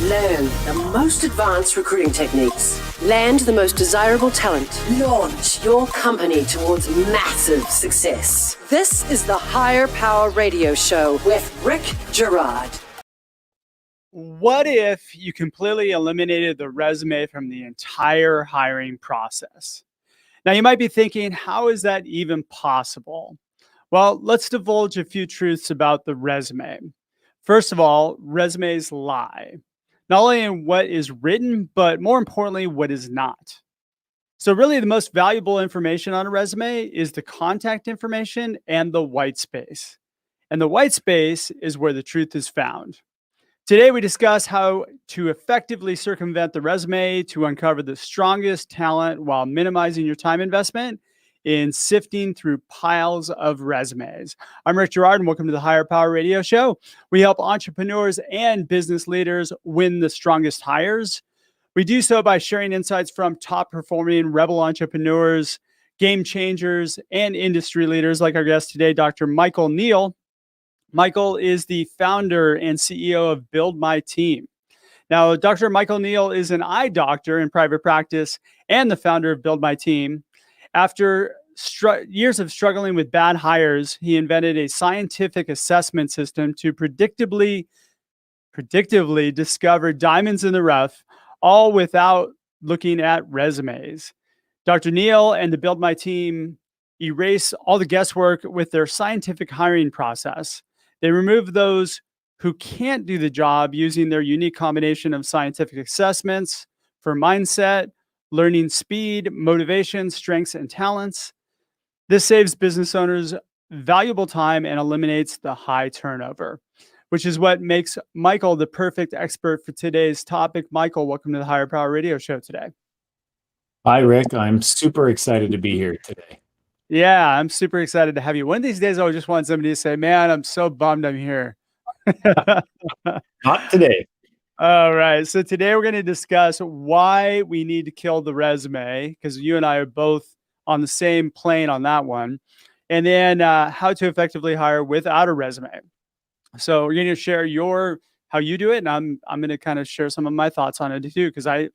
Learn the most advanced recruiting techniques. Land the most desirable talent. Launch your company towards massive success. This is the Higher Power Radio Show with Rick Girard. What if you completely eliminated the resume from the entire hiring process? Now, you might be thinking, how is that even possible? Well, let's divulge a few truths about the resume. First of all, resumes lie, not only in what is written, but more importantly, what is not. So really, the most valuable information on a resume is the contact information and the white space. And the white space is where the truth is found. Today, we discuss how to effectively circumvent the resume to uncover the strongest talent while minimizing your time investment in sifting through piles of resumes. I'm Rick Girard, and welcome to the Higher Power Radio Show. We help entrepreneurs and business leaders win the strongest hires. We do so by sharing insights from top-performing rebel entrepreneurs, game changers, and industry leaders like our guest today, Dr. Michael Neal. Michael is the founder and CEO of Build My Team. Now, Dr. Michael Neal is an eye doctor in private practice and the founder of Build My Team. After years of struggling with bad hires, he invented a scientific assessment system to predictably discover diamonds in the rough, all without looking at resumes. Dr. Neal and the Build My Team erase all the guesswork with their scientific hiring process. They remove those who can't do the job using their unique combination of scientific assessments for mindset, learning speed, motivation, strengths, and talents. This saves business owners valuable time and eliminates the high turnover, which is what makes Michael the perfect expert for today's topic. Michael, welcome to the Higher Power Radio Show today. Hi, Rick. I'm super excited to be here today. Yeah, I'm super excited to have you. One of these days, I just want somebody to say, man, I'm so bummed I'm here. Not today. All right. So today we're going to discuss why we need to kill the resume, because you and I are both on the same plane on that one. And then how to effectively hire without a resume. So we're going to share how you do it. And I'm going to kind of share some of my thoughts on it too, because I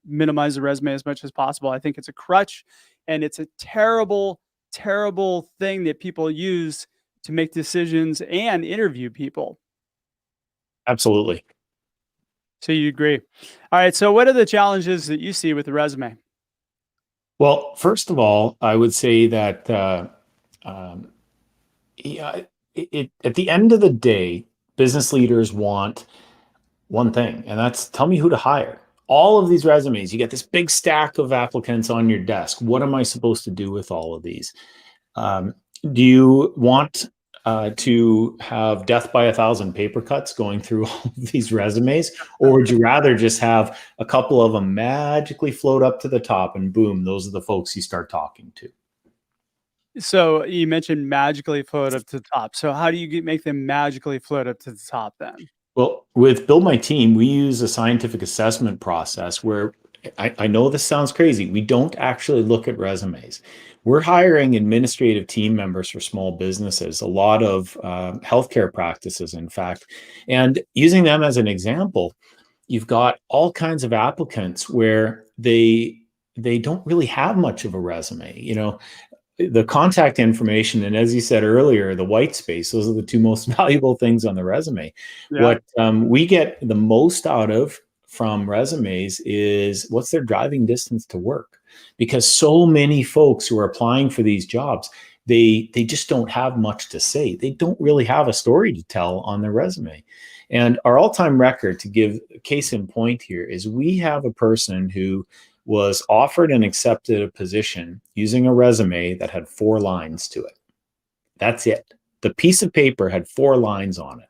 minimize the resume as much as possible. I think it's a crutch and it's a terrible thing that people use to make decisions and interview people. Absolutely. So you agree. All right. So what are the challenges that you see with the resume? Well, first of all, I would say that at the end of the day, business leaders want one thing, and that's tell me who to hire. All of these resumes, you get this big stack of applicants on your desk. What am I supposed to do with all of these? Do you want to have death by 1,000 paper cuts going through all of these resumes? Or would you rather just have a couple of them magically float up to the top and boom, those are the folks you start talking to? So you mentioned magically float up to the top. So how do you make them magically float up to the top then? Well, with Build My Team, we use a scientific assessment process where I know this sounds crazy. We don't actually look at resumes. We're hiring administrative team members for small businesses, a lot of healthcare practices, in fact. And using them as an example, you've got all kinds of applicants where they don't really have much of a resume. You know, the contact information, and as you said earlier, the white space, those are the two most valuable things on the resume. Yeah. What we get the most out of from resumes is what's their driving distance to work, because so many folks who are applying for these jobs, they just don't have much to say. They don't really have a story to tell on their resume. And our all-time record, to give a case in point here, is we have a person who was offered and accepted a position using a resume that had 4 lines to it. That's it. The piece of paper had 4 lines on it.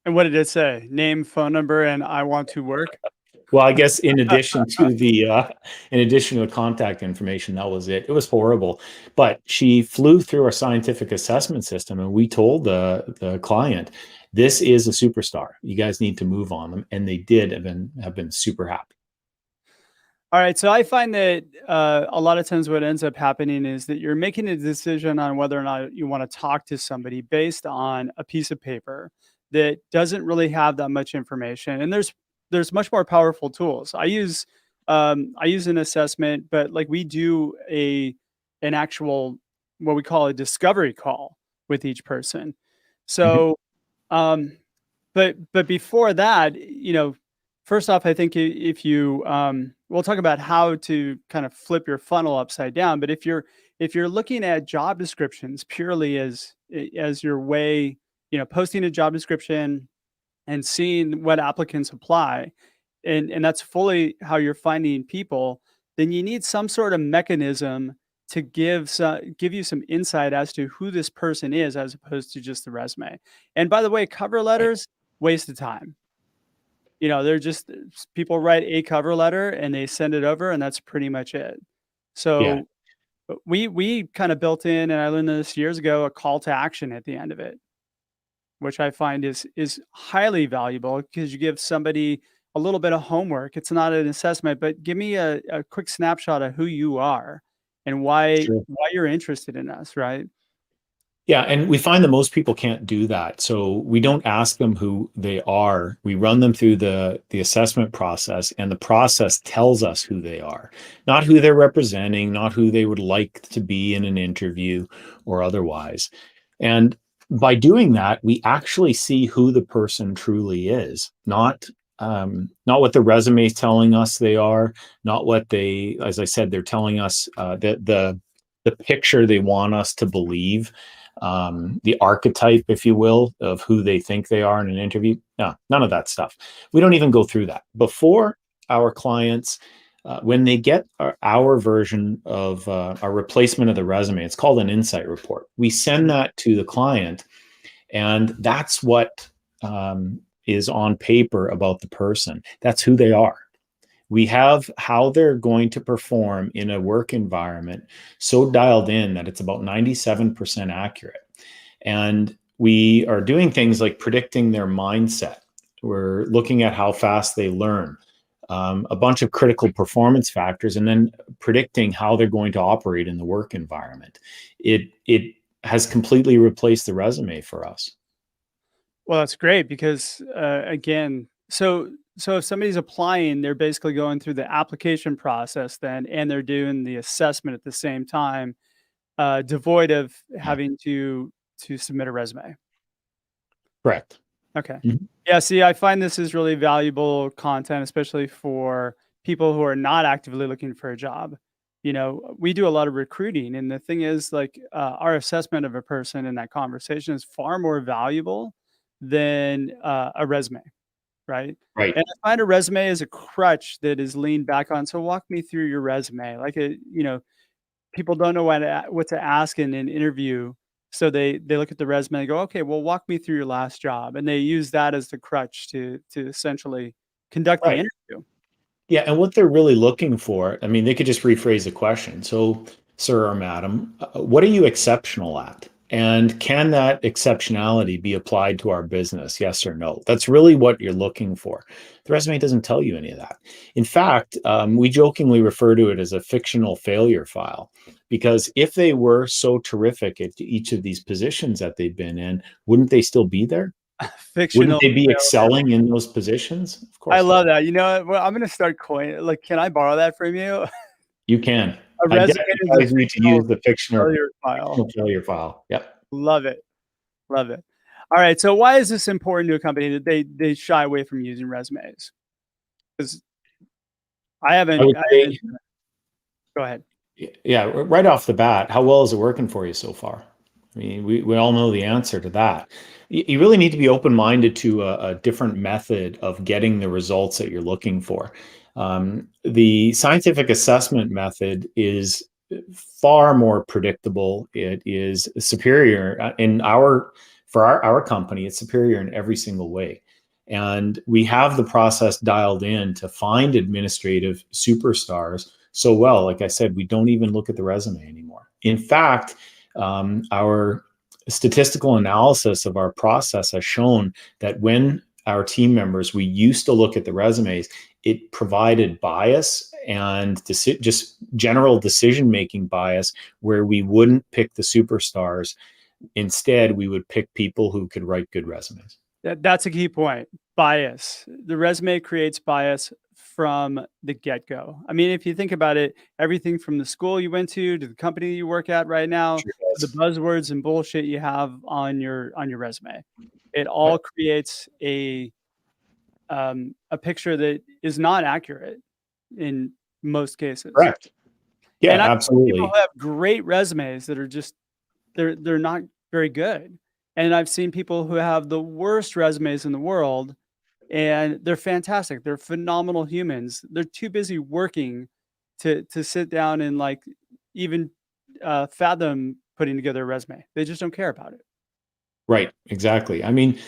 And what did it say? Name, phone number, and I want to work? Well, I guess in addition to the contact information, that was it. It was horrible. But she flew through our scientific assessment system, and we told the client, this is a superstar. You guys need to move on them. And they did have been super happy. All right. So I find that a lot of times what ends up happening is that you're making a decision on whether or not you want to talk to somebody based on a piece of paper that doesn't really have that much information. And there's much more powerful tools. I use an assessment, but like we do an actual what we call a discovery call with each person. Mhm. So but before that, first off, I think if you we'll talk about how to kind of flip your funnel upside down. But if you're looking at job descriptions purely as your way, posting a job description and seeing what applicants apply, and that's fully how you're finding people, then you need some sort of mechanism to give you some insight as to who this person is as opposed to just the resume. And by the way, cover Right. letters, waste of time. They're just people write a cover letter and they send it over and that's pretty much it. Yeah. So we kind of built in, and I learned this years ago, a call to action at the end of it, which I find is highly valuable because you give somebody a little bit of homework. It's not an assessment, but give me a quick snapshot of who you are and Sure. why you're interested in us, right? Yeah, and we find that most people can't do that. So we don't ask them who they are. We run them through the assessment process, and the process tells us who they are, not who they're representing, not who they would like to be in an interview or otherwise. And by doing that, we actually see who the person truly is, not what the resume is telling us they are, not what they, as I said, they're telling us the picture they want us to believe, the archetype, if you will, of who they think they are in an interview. No, none of that stuff. We don't even go through that. Before our clients, when they get our version of our replacement of the resume, it's called an insight report. We send that to the client, and that's what is on paper about the person. That's who they are. We have how they're going to perform in a work environment so dialed in that it's about 97% accurate. And we are doing things like predicting their mindset. We're looking at how fast they learn, a bunch of critical performance factors, and then predicting how they're going to operate in the work environment. It has completely replaced the resume for us. Well, that's great because again, so if somebody's applying, they're basically going through the application process then, and they're doing the assessment at the same time, devoid of Yeah, having to submit a resume. correct. Okay. Mhm. Yeah, see, I find this is really valuable content, especially for people who are not actively looking for a job. We do a lot of recruiting, and the thing is, like, our assessment of a person in that conversation is far more valuable than a resume, right? Right. And I find a resume is a crutch that is leaned back on. So walk me through your resume. People don't know what to ask in an interview, so they look at the resume and go, okay, well, walk me through your last job, and they use that as the crutch to essentially conduct the Right. interview. Yeah, and what they're really looking for, I mean, they could just rephrase the question. So, sir or madam, what are you exceptional at? And can that exceptionality be applied to our business? Yes or no? That's really what you're looking for. The resume doesn't tell you any of that. In fact, we jokingly refer to it as a fictional failure file, because if they were so terrific at each of these positions that they've been in, wouldn't they still be there? Wouldn't Fictional they be failure. excelling in those positions? Of I course they love would. that. You know what? Well, I'm gonna start coin like, can I borrow that from you? You can. A I resume is a advise you to fictional use the failure file. fictional failure file. Yep. Love it. Love it. All right. So why is this important to a company that they shy away from using resumes? Because I would I haven't. say, Go ahead. yeah, right off the bat, how well is it working for you so far? I mean, we all know the answer to that. You really need to be open-minded to a different method of getting the results that you're looking for. The scientific assessment method is far more predictable. It is superior for our company. It's superior in every single way. And we have the process dialed in to find administrative superstars so well. Like I said, we don't even look at the resume anymore. In fact, our statistical analysis of our process has shown that when our team members, we used to look at the resumes, it provided bias and just general decision making bias where we wouldn't pick the superstars. Instead, we would pick people who could write good resumes. That's a key point. Bias. The resume creates bias from the get-go. I mean, if you think about it, everything from the school you went to the company you work at right now, Sure to the does. buzzwords and bullshit you have on your resume. It all creates a picture that is not accurate in most cases. Correct. Yeah, And I've seen people absolutely. who have great resumes that are just they're not very good. And I've seen people who have the worst resumes in the world, and they're fantastic. They're phenomenal humans. They're too busy working to sit down and, like, even, fathom putting together a resume. They just don't care about it. Right, exactly. I mean,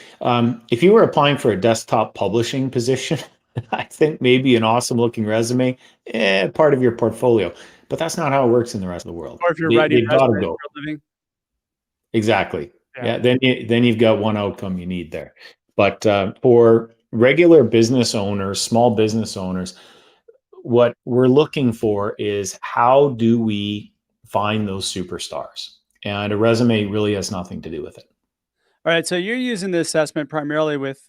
if you were applying for a desktop publishing position, I think maybe an awesome looking resume, part of your portfolio. But that's not how it works in the rest of the world. Or if you're They writing they gotta resumes go. for a living. Exactly. Yeah. Yeah, then you've got one outcome you need there. But for regular business owners, small business owners, what we're looking for is how do we find those superstars? And a resume really has nothing to do with it. Alright, so you're using the assessment primarily with,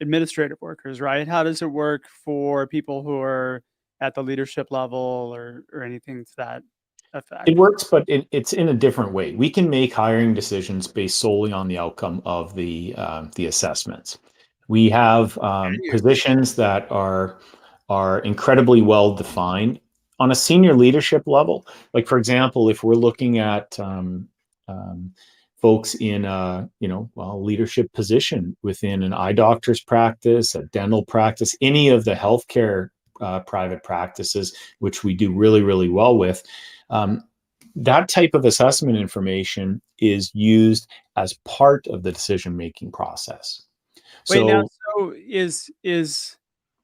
administrative workers, right? How does it work for people who are at the leadership level or anything to that It effect? works, but it's in a different way. We can make hiring decisions based solely on the outcome of the assessments. We have Can you? positions that are incredibly well defined on a senior leadership level. Like for example, if we're looking at um, folks in a leadership position within an eye doctor's practice, a dental practice, any of the healthcare private practices, which we do really really well with. Um, that type of assessment information is used as part of the decision making process. Wait, now, So so is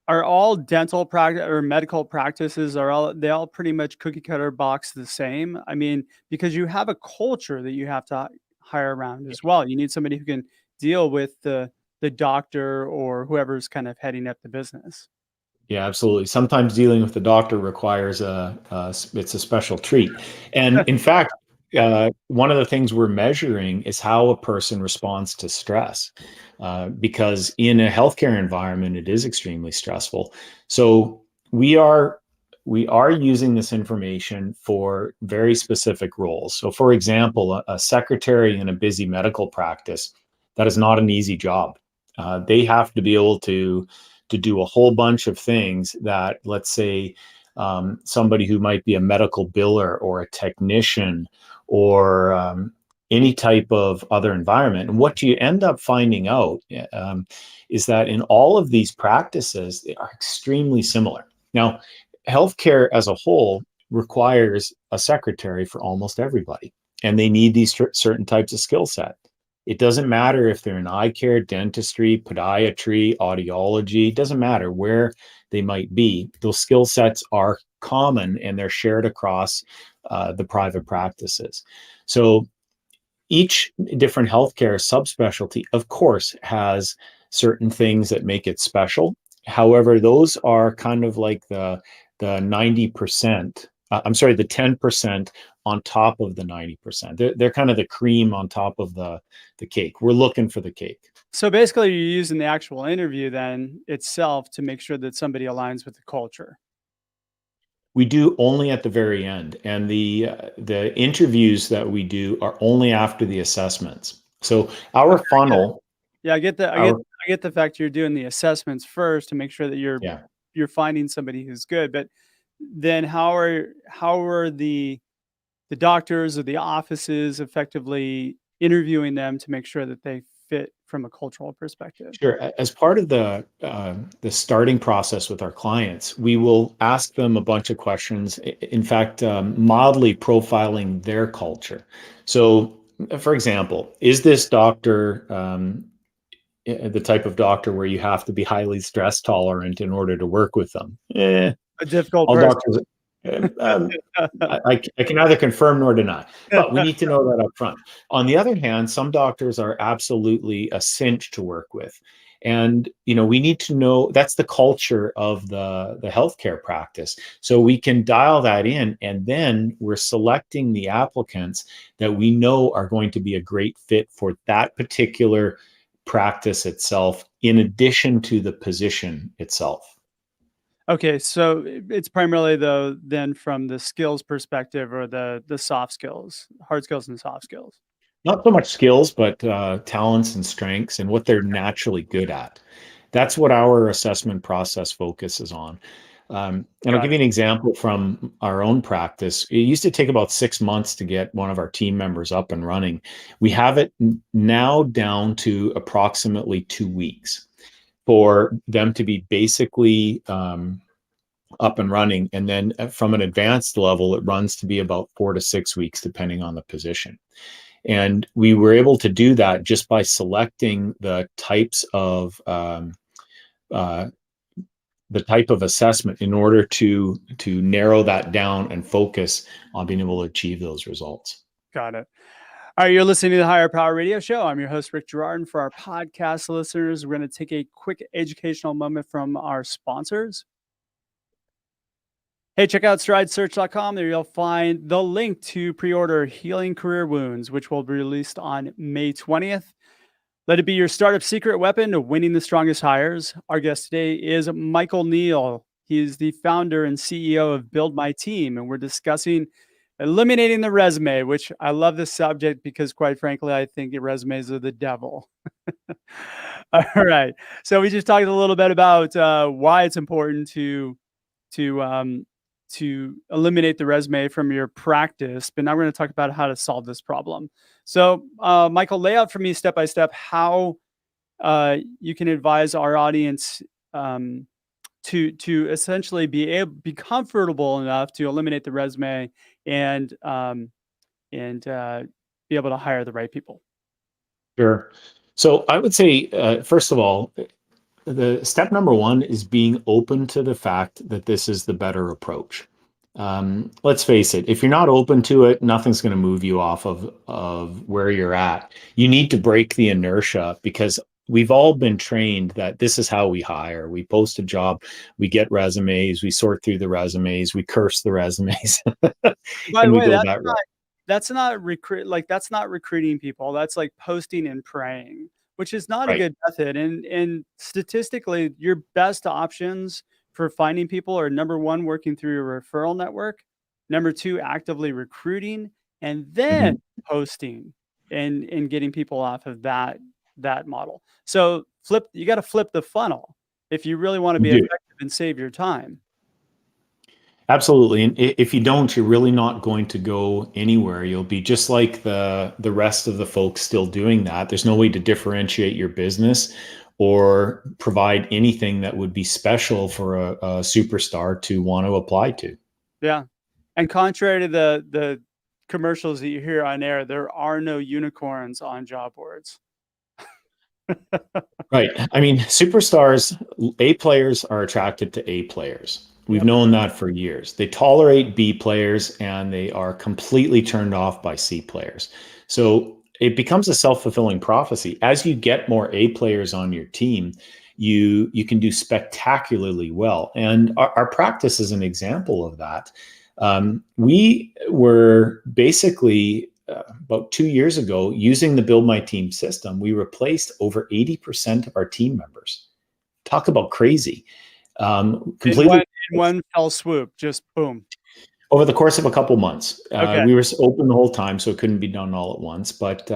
are all dental practice or medical practices are all they all pretty much cookie cutter box the same? I mean, because you have a culture that you have to hire around as well. You need somebody who can deal with the doctor or whoever's kind of heading up the business. yeah, absolutely. Sometimes dealing with the doctor requires it's a special treat. And in fact, one of the things we're measuring is how a person responds to stress, because in a healthcare environment, it is extremely stressful. So we are we are using this information for very specific roles. So, for example, a secretary in a busy medical practice, that is not an easy job. They have to be able to do a whole bunch of things that, let's say, somebody who might be a medical biller or a technician or any type of other environment. And what you end up finding out is that in all of these practices, they are extremely similar. Now, healthcare as a whole requires a secretary for almost everybody, and they need these certain types of skill set. It doesn't matter if they're in eye care, dentistry, podiatry, audiology, it doesn't matter where they might be. Those skill sets are common and they're shared across the private practices. So each different healthcare subspecialty, of course, has certain things that make it special. However, those are kind of like the 90%. I'm sorry, the 10% on top of the 90%. They're kind of the cream on top of the cake. We're looking for the cake. So basically, you're using the actual interview then itself to make sure that somebody aligns with the culture. We do only at the very end, and the interviews that we do are only after the assessments. So our funnel, Yeah, I get the our I get the fact you're doing the assessments first to make sure that yeah. you're finding somebody who's good, but then how are the doctors or the offices effectively interviewing them to make sure that they fit from a cultural perspective? Sure. As part of the starting process with our clients, we will ask them a bunch of questions. In fact, mildly profiling their culture. So, for example, is this doctor the type of doctor where you have to be highly stress tolerant in order to work with them? A difficult All person. doctors. I can neither confirm nor deny, but we need to know that up front. On the other hand, some doctors are absolutely a cinch to work with. And we need to know that's the culture of the healthcare practice. So we can dial that in, and then we're selecting the applicants that we know are going to be a great fit for that particular practice itself in addition to the position itself. Okay, so it's primarily though then from the skills perspective, or the soft skills, hard skills and soft skills. Not so much skills, but talents and strengths and what they're naturally good at. That's what our assessment process focuses on. And I'll give you an example from our own practice. It used to take about 6 months to get one of our team members up and running. We have it now down to approximately 2 weeks for them to be basically up and running. And then from an advanced level, it runs to be about 4 to 6 weeks, depending on the position. And we were able to do that just by selecting the types of the type of assessment in order to narrow that down and focus on being able to achieve those results. Got it. All right, you're listening to the Higher Power Radio Show. I'm your host, Rick Girard. And for our podcast listeners, we're going to take a quick educational moment from our sponsors. Hey, check out stridesearch.com. There you'll find the link to pre-order Healing Career Wounds, which will be released on May 20th. Let it be your startup secret weapon to winning the strongest hires. Our guest today is Michael Neal. He is the founder and CEO of Build My Team, and we're discussing eliminating the resume, which I love this subject because, quite frankly, I think resumes are the devil. All right. So we just talked a little bit about why it's important to eliminate the resume from your practice, but now we're going to talk about how to solve this problem. So, Michael, lay out for me step by step how you can advise our audience to essentially be comfortable enough to eliminate the resume and be able to hire the right people. Sure. So I would say, first of all, the step number one is being open to the fact that this is the better approach. Let's face it, if you're not open to it, nothing's going to move you off of where you're at. You need to break the inertia, because we've all been trained that this is how we hire. We post a job, we get resumes, we sort through the resumes, we curse the resumes. By the way, That's not recruiting people. That's like posting and praying, which is not right. a good method. And statistically, your best options for finding people are, number one, working through your referral network, number two, actively recruiting, and then posting and getting people off of that model. So you got to flip the funnel if you really want to be effective and save your time. Absolutely. And if you don't, you're really not going to go anywhere. You'll be just like the rest of the folks still doing that. There's no way to differentiate your business or provide anything that would be special for a superstar to want to apply to. Yeah. And contrary to the commercials that you hear on air, there are no unicorns on job boards. Right. I mean, superstars, A players are attracted to A players. We've known that for years. They tolerate B players and they are completely turned off by C players. So it becomes a self-fulfilling prophecy. As you get more A players on your team, you can do spectacularly well. And our practice is an example of that. We were basically about 2 years ago, using the Build My Team system, we replaced over 80% of our team members. Talk about crazy. Completely in one fell swoop, just boom. Over the course of a couple months. Okay. We were open the whole time, so it couldn't be done all at once. But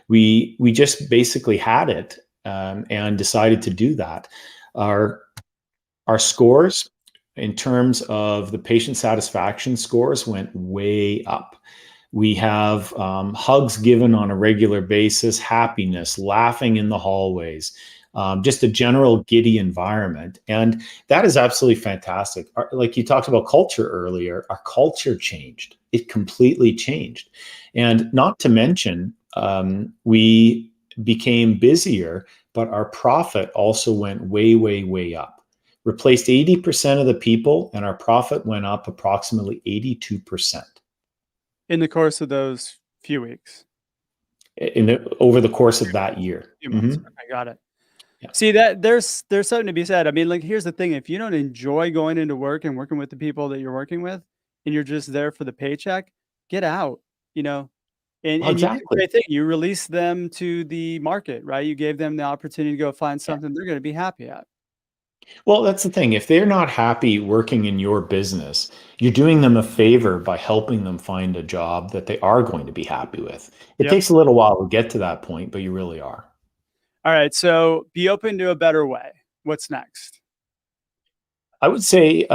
we just basically had it and decided to do that. Our scores in terms of the patient satisfaction scores went way up. We have hugs given on a regular basis, happiness, laughing in the hallways, just a general giddy environment. And that is absolutely fantastic. Like you talked about culture earlier, our culture changed. It completely changed. And not to mention, we became busier, but our profit also went way, way, way up. Replaced 80% of the people, and our profit went up approximately 82%. In the course of those few weeks. Over the course of that year. Few months. I got it. Yeah. See, that there's something to be said. I mean, like, here's the thing. If you don't enjoy going into work and working with the people that you're working with, and you're just there for the paycheck, get out. And you did a Exactly. great thing. You released them to the market, right? You gave them the opportunity to go find something they're gonna be happy at. Well, that's the thing. If they're not happy working in your business, you're doing them a favor by helping them find a job that they are going to be happy with. It Yep. takes a little while to get to that point, but you really are. Alright, so be open to a better way. What's next? I would say,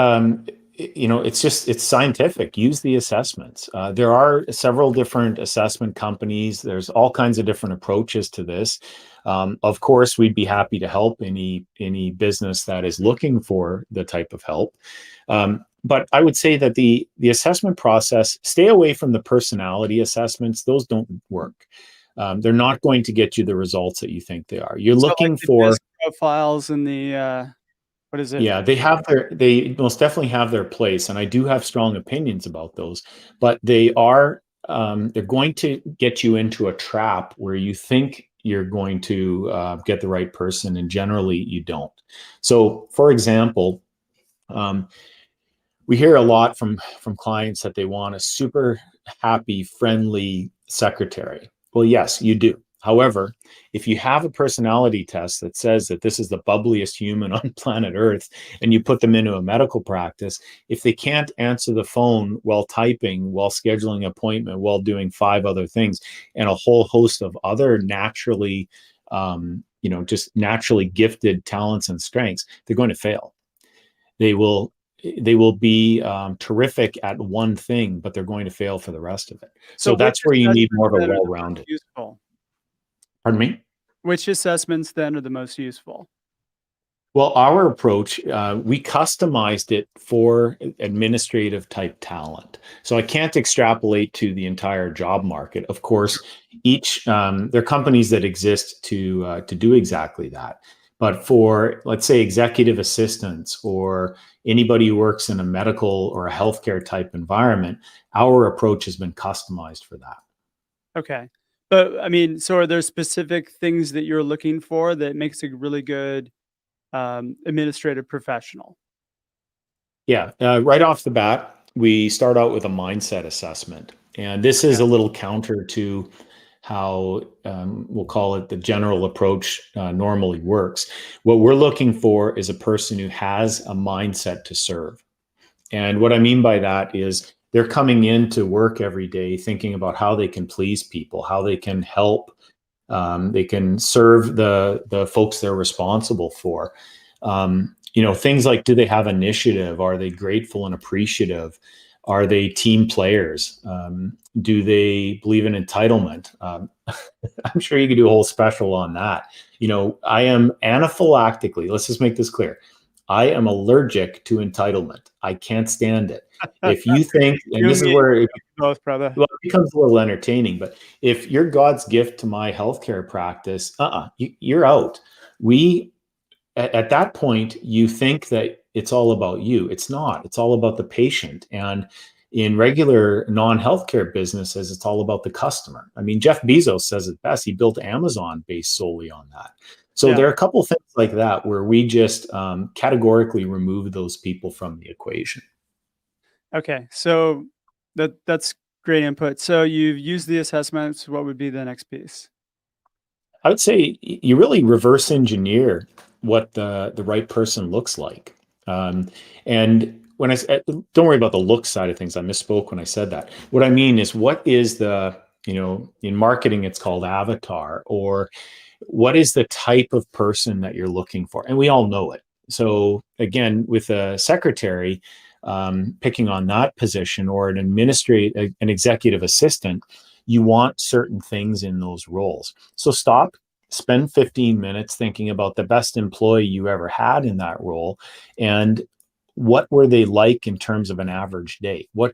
it's scientific. Use the assessments. There are several different assessment companies. There's all kinds of different approaches to this. Of course, we'd be happy to help any business that is looking for the type of help. But I would say that the assessment process, stay away from the personality assessments. Those don't work. They're not going to get you the results that you think they are. You're So, like, looking the for. DISC profiles and the, what is it? Yeah, they most definitely have their place, and I do have strong opinions about those, but they're going to get you into a trap where you think you're going to get the right person, and generally you don't. So, for example, um, we hear a lot from clients that they want a super happy, friendly secretary. Well, yes, you do. However, if you have a personality test that says that this is the bubbliest human on planet Earth, and you put them into a medical practice, if they can't answer the phone while typing, while scheduling an appointment, while doing 5 other things, and a whole host of other naturally, just naturally gifted talents and strengths, they're going to fail. They will they will be terrific at one thing, but they're going to fail for the rest of it. So So which that's where you need assessments more of a then are the most well-rounded. useful? Pardon me? Which assessments then are the most useful? Well, our approach, we customized it for administrative type talent. So I can't extrapolate to the entire job market. Of course, there are companies that exist to do exactly that. But for, let's say, executive assistants or anybody who works in a medical or a healthcare type environment, our approach has been customized for that. Okay. But, I mean, so are there specific things that you're looking for that makes a really good, administrative professional? Yeah, right off the bat, we start out with a mindset assessment. And this is Okay. a little counter to how we'll call it the general approach normally works. What we're looking for is a person who has a mindset to serve. And what I mean by that is they're coming into work every day thinking about how they can please people, how they can help, they can serve the folks they're responsible for. Things like, do they have initiative? Are they grateful and appreciative? Are they team players? Do they believe in entitlement? I'm sure you could do a whole special on that. I am anaphylactically, let's just make this clear. I am allergic to entitlement. I can't stand it. If you think, and You this and is me where both, brother. well, it becomes a little entertaining, but if you're God's gift to my healthcare practice, you're out. We at that point, you think that it's all about you. It's not. It's all about the patient. And in regular non-healthcare businesses, it's all about the customer. I mean, Jeff Bezos says it best. He built Amazon based solely on that. So Yeah. there are a couple things like that where we just categorically remove those people from the equation. Okay. So that's great input. So you've used the assessments. What would be the next piece? I would say you really reverse engineer what the right person looks like. And when don't worry about the look side of things. I misspoke when I said that. What I mean is, what is in marketing, it's called avatar, or what is the type of person that you're looking for? And we all know it. So again, with a secretary, picking on that position, or an executive assistant, you want certain things in those roles. So spend 15 minutes thinking about the best employee you ever had in that role, and what were they like in terms of an average day? What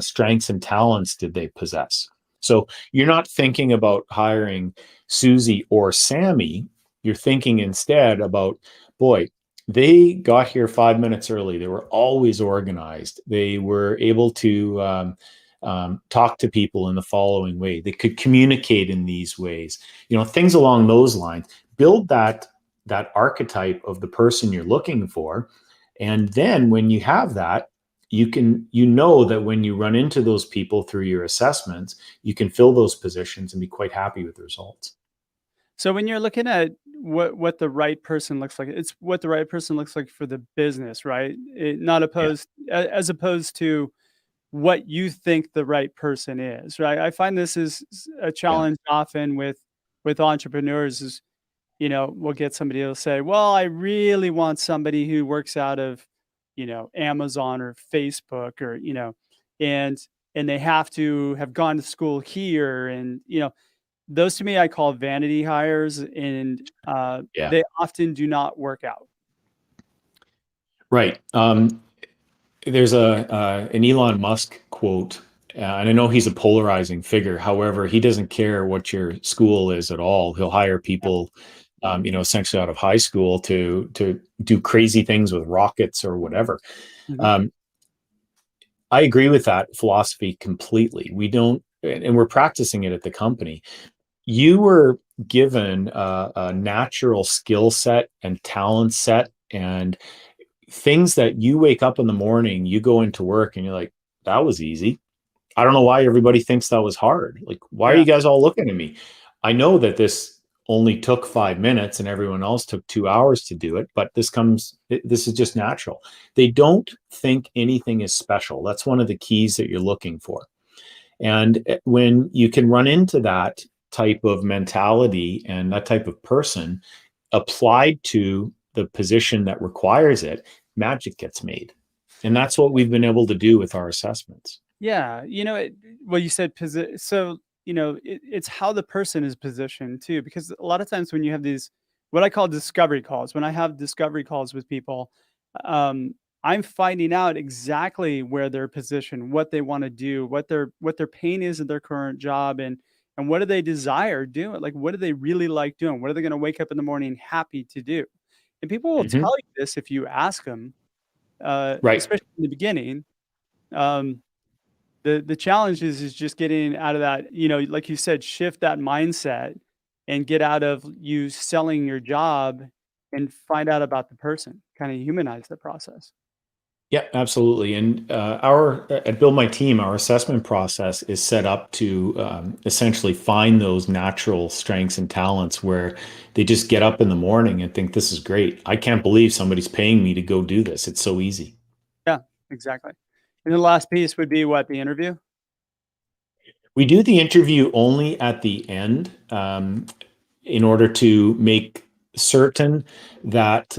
strengths and talents did they possess? So you're not thinking about hiring Susie or Sammy. You're thinking instead about, boy, they got here 5 minutes early. They were always organized. They were able to talk to people in the following way. They could communicate in these ways. Things along those lines. Build that archetype of the person you're looking for, and then when you have that, you know that when you run into those people through your assessments, you can fill those positions and be quite happy with the results. So when you're looking at what the right person looks like, it's what the right person looks like for the business, right? Not Yeah. opposed as opposed to what you think the right person is, right? I find this is a Yeah. challenge often with entrepreneurs is, we'll get somebody who'll say, "Well, I really want somebody who works out of, Amazon or Facebook or, and they have to have gone to school here." And, those to me, I call vanity hires, and Yeah. they often do not work out. Right. There's an Elon Musk quote, and I know he's a polarizing figure. However, he doesn't care what your school is at all. He'll hire people, essentially out of high school to do crazy things with rockets or whatever. Mhm. Um, I agree with that philosophy completely. We don't, and we're practicing it at the company. You were given a natural skill set and talent set and things that you wake up in the morning, you go into work and you're like, that was easy. I don't know why everybody thinks that was hard. Like, why are Yeah. you guys all looking at me? I know that this only took 5 minutes and everyone else took 2 hours to do it, but this is just natural. They don't think anything is special. That's one of the keys that you're looking for. And when you can run into that type of mentality and that type of person applied to the position that requires it, magic gets made. And that's what we've been able to do with our assessments. Yeah, well, you said so, it's how the person is positioned too, because a lot of times when you have these, what I call discovery calls, when I have discovery calls with people, um, I'm finding out exactly where they're positioned, what they want to do, what their pain is in their current job, and what do they desire doing? Like, what do they really like doing? What are they going to wake up in the morning happy to do? And people will Mhm. tell you this if you ask them, Right. especially in the beginning. Um, the challenge is just getting out of that, like you said, shift that mindset and get out of you selling your job and find out about the person, kind of humanize the process. Yeah, absolutely. And our at Build My Team, our assessment process is set up to essentially find those natural strengths and talents where they just get up in the morning and think, this is great. I can't believe somebody's paying me to go do this. It's so easy. Yeah, exactly. And the last piece would be what? The interview? We do the interview only at the end in order to make certain that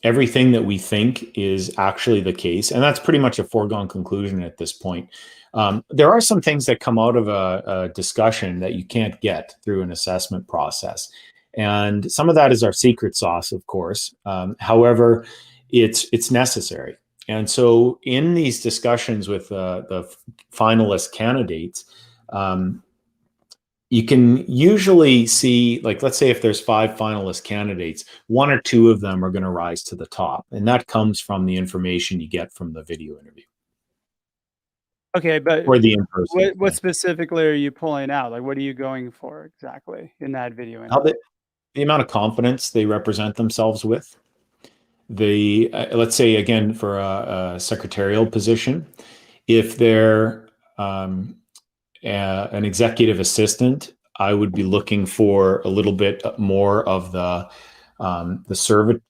everything that we think is actually the case. And that's pretty much a foregone conclusion at this point. There are some things that come out of a discussion that you can't get through an assessment process. And some of that is our secret sauce, of course. However, it's necessary. And so in these discussions with the finalist candidates, um, you can usually see, like, let's say if there's 5 finalist candidates, 1 or 2 of them are going to rise to the top. And that comes from the information you get from the video interview Okay, but or the in-person what thing. specifically are you pulling out? Like, what are you going for exactly in that video How interview? the amount of confidence they represent themselves with. Let's say, again, for a secretarial position, if they're an executive assistant, I would be looking for a little bit more of the serving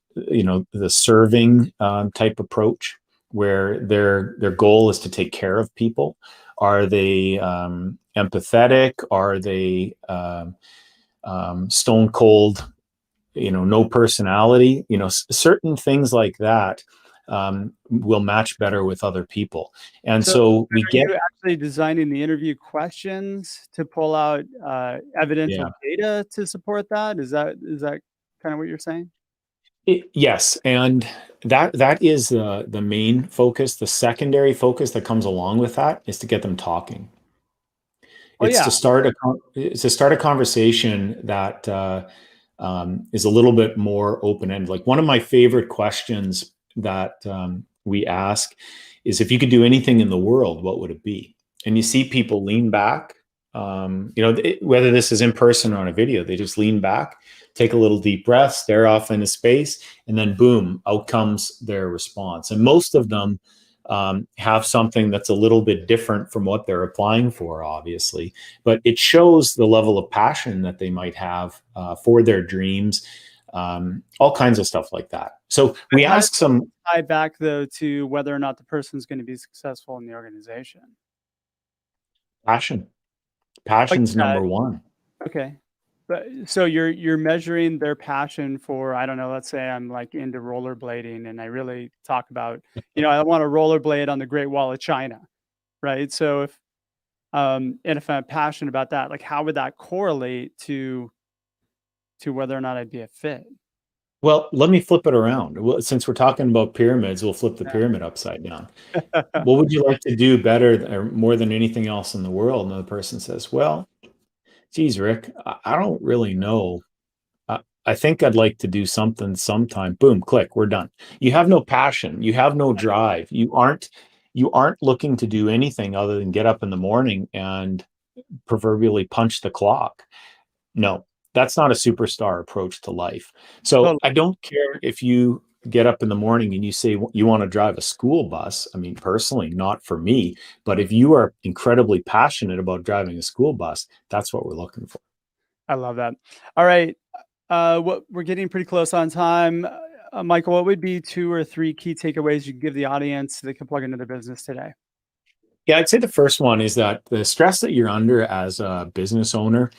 type approach, where their goal is to take care of people. Are they empathetic? Are they stone cold? No personality. Certain things like that will match better with other people, and So, so we are get. you actually designing the interview questions to pull out, evidential Yeah. data to support that? Is that kinda what you're saying? Yes, and that is the main focus. The secondary focus that comes along with that is to get them talking. Oh, It's yeah. to start a conversation that is a little bit more open ended. Like, one of my favorite questions that we ask is, if you could do anything in the world, what would it be? And you see people lean back. Whether this is in person or on a video, they just lean back, take a little deep breath, stare off into space, and then boom, out comes their response. And most of them have something that's a little bit different from what they're applying for, obviously. But it shows the level of passion that they might have for their dreams, all kinds of stuff like that. So we ask some... Tie back, though, to whether or not the person's going to be successful in the organization. Passion. Passion's number one. Okay. But so you're measuring their passion for, I don't know, let's say I'm like into rollerblading and I really talk about, I want to rollerblade on the Great Wall of China, right? So if I'm passionate about that, like how would that correlate to whether or not I'd be a fit? Well, let me flip it around. Well, since we're talking about pyramids, we'll flip the pyramid upside down. What would you like to do better or more than anything else in the world? And the person says, well, geez, Rick, I don't really know. I think I'd like to do something sometime. Boom, click, we're done. You have no passion. You have no drive. You aren't looking to do anything other than get up in the morning and proverbially punch the clock. No, that's not a superstar approach to life. So I don't care if you get up in the morning and you say you want to drive a school bus. I mean, personally, not for me, but if you are incredibly passionate about driving a school bus, that's what we're looking for. I love that. All right. We're getting pretty close on time. Michael, what would be 2 or 3 key takeaways you give the audience so they can plug into their business today? Yeah, I'd say the first one is that the stress that you're under as a business owner,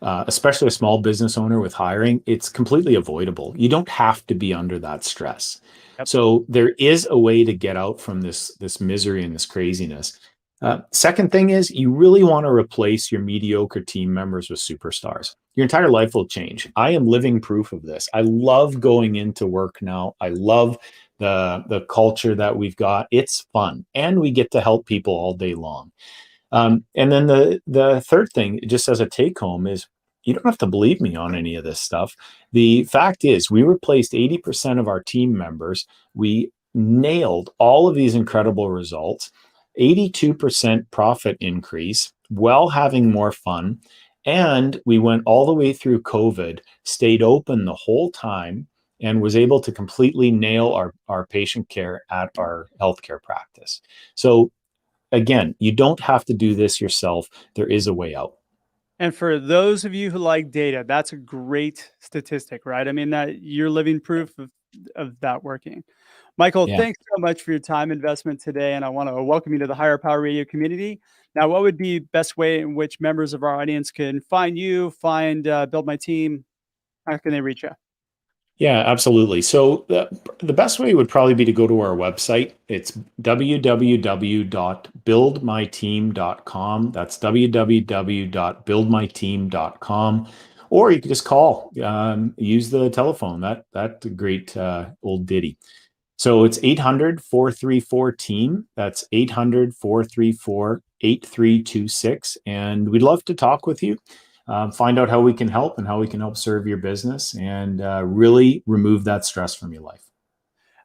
especially a small business owner with hiring, it's completely avoidable. You don't have to be under that stress. Yep. So there is a way to get out from this misery and this craziness. Second thing is you really want to replace your mediocre team members with superstars. Your entire life will change. I am living proof of this. I love going into work now. I love the culture that we've got. It's fun. And we get to help people all day long. And then the third thing, just as a take home, is you don't have to believe me on any of this stuff. The fact is we replaced 80% of our team members. We nailed all of these incredible results, 82% profit increase while having more fun. And we went all the way through COVID, stayed open the whole time, and was able to completely nail our patient care at our healthcare practice. So again, you don't have to do this yourself. There is a way out. And for those of you who like data, that's a great statistic, right? I mean, that you're living proof of that working. Michael, thanks so much for your time investment today. And I want to welcome you to the Higher Power Radio community. Now, what would be the best way in which members of our audience can find you, Build My Team? How can they reach you? Yeah, absolutely. So the best way would probably be to go to our website. It's www.buildmyteam.com. That's www.buildmyteam.com. Or you can just call, use the telephone. That's a great old ditty. So it's 800-434-TEAM. That's 800-434-8326. And we'd love to talk with you. Find out how we can help and how we can help serve your business and really remove that stress from your life.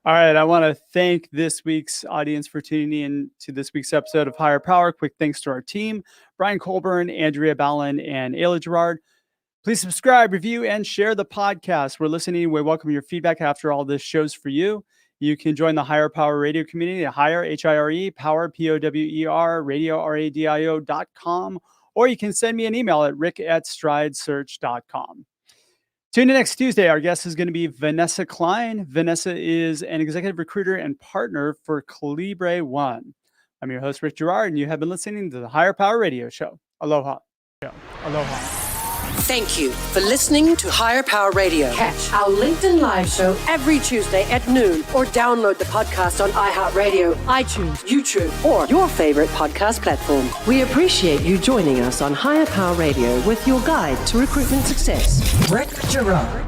All right. I want to thank this week's audience for tuning in to this week's episode of Higher Power. Quick thanks to our team, Brian Colburn, Andrea Ballin, and Ayla Gerard. Please subscribe, review, and share the podcast. We're listening. We welcome your feedback after all this shows for you. You can join the Higher Power Radio community at Higher, H-I-R-E, Power, P-O-W-E-R, radio, R-A-D-I-O.com. Or you can send me an email at rick@stridesearch.com. Tune in next Tuesday. Our guest is going to be Vanessa Klein. Vanessa is an executive recruiter and partner for Calibre One. I'm your host, Rick Gerard, and you have been listening to the Higher Power Radio Show. Aloha. Aloha. Thank you for listening to Higher Power Radio. Catch our LinkedIn Live show every Tuesday at noon or download the podcast on iHeartRadio, iTunes, YouTube, or your favorite podcast platform. We appreciate you joining us on Higher Power Radio with your guide to recruitment success, Rick Gerard.